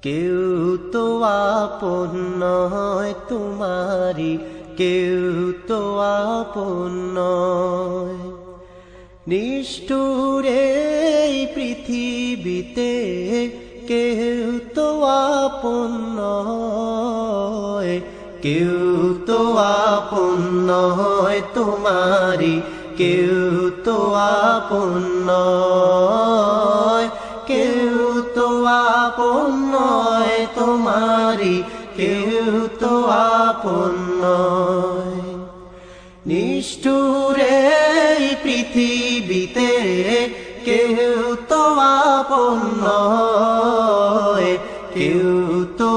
কেউ তো আপন নয় তোমারি, কেউ তো আপন নয়। নিষ্ঠুর এই পৃথিবীতে কেউ তো আপন নয়, কেউ তো আপন নয় তোমারি, কেউ তো আপন নয়, কেউ তো আপন নয় তোমারি, কেউ তো আপন নয়। নিষ্ঠুর এই পৃথিবীতে কেউ তো আপন নয়, কেউ তো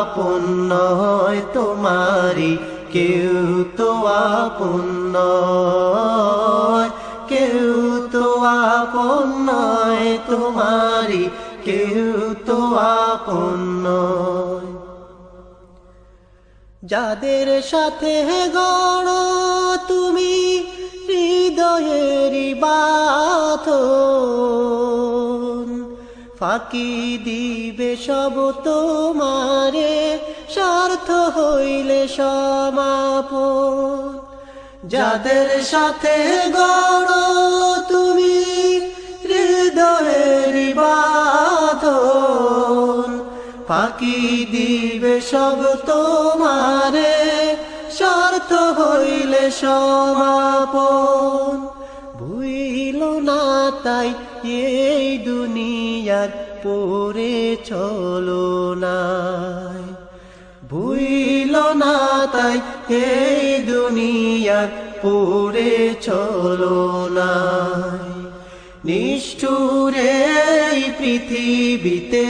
আপন নয় তোমারি, কেউ তো আপন নয়, কেউ তো আপন নয় তোমারি, কেউ তো আপন নয়। যাদের সাথে গড়ো তুমি হৃদয়েরই বাঁধন, ফাঁকি দিবে সব তোমারে স্বার্থ হইলে সমাপন। যাদের সাথে গড়ো তুমি হৃদয়েরই বাঁধন, ফাঁকি দিবে সব তোমারে স্বার্থ হইলে সমাপন। ভুইল না তাই এই দুনিয়ার পরে চলো নাই, ভুইল না তাই এই দুনিয়ার পরে চলো নাই। নিষ্ঠুর এই পৃথিবীতে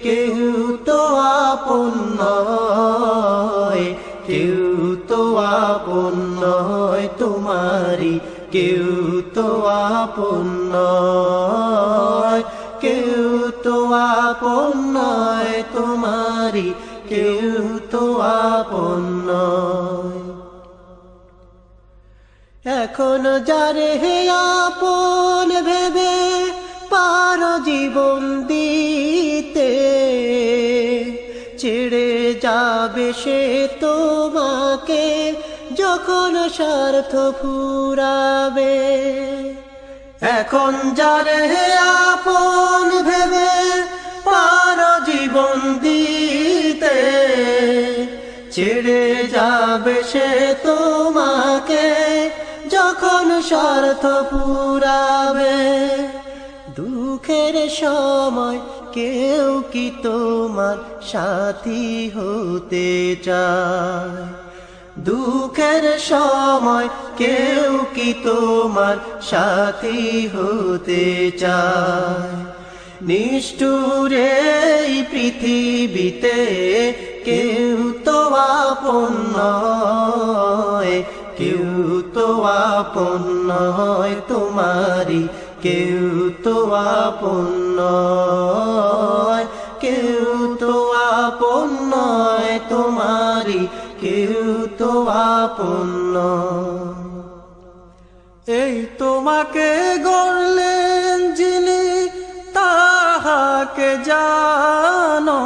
কেউ তো আপন নয়, কেউ তো আপন নয় তোমারি, কেউ তো আপন নয়, কেউ তো আপন নয় তোমারি, কেউ তো আপন নয়। এখন যারে আপন ভেবে পারো জীবন দিতে, ছেড়ে যাবে সে তোমাকে যখন স্বার্থ ফুরাবে। এখন যারে আপন ভেবে পারো জীবন দিতে, ছেড়ে যাবে সে তোমাকে যখন স্বার্থ ফুরাবে। দুঃখের সময় কেউ কি তোমার সাথী হতে চায়, দুঃখের সময় কেউ কি তোমার সাথী হতে চায়। নিষ্ঠুর এই পৃথিবীতে কেউ তো আপন নয়, কেউ তো আপন নয় তোমারি, কেউ তো আপন নয়, কেউ তো আপন নয় তোমারি, কেউ তো আপন নয়। এই তোমাকে গড়লেন যিনি তাহাকে জানো,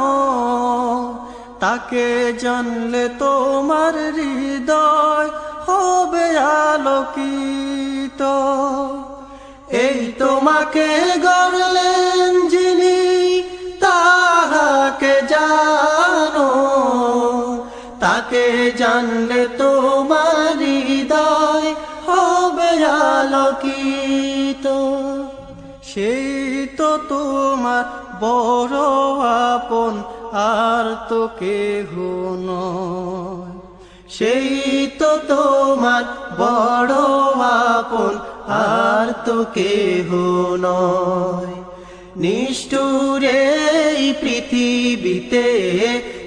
তাকে জানলে তোমার হৃদয় হবে আলোকিত। এই তোমাকে গড়লেন যিনি তাহাকে জানো, তাকে জানলে তোমার হৃদয় হবে আলোকিত। সেই তো তোমার বড় আপন, আর তো কেহ নয়। সেই তো তোমার বড় আপন, আর তো কেহ নয়। নিষ্ঠুর এই পৃথিবীতে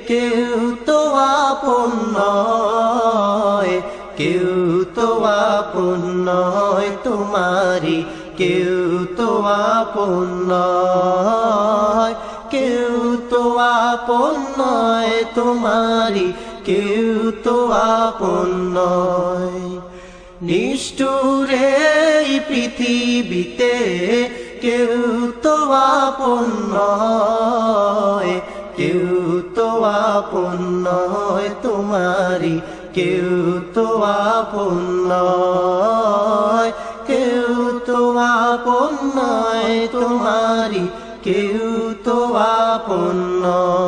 কেউ তো আপন নয়, কেউ তো আপন নয় তোমারি, কেউ তো আপন নয়, কেউ তো আপন নয় তোমারি, কেউ তো আপন নয়। নিষ্ঠুর এই পৃথিবীতে কেউ তো আপন নয়, কেউ তো আপন নয় তোমারি, কেউ তো আপন নয়, কেউ তো আপন নয় তোমারি, কেউ তো আপন নয়।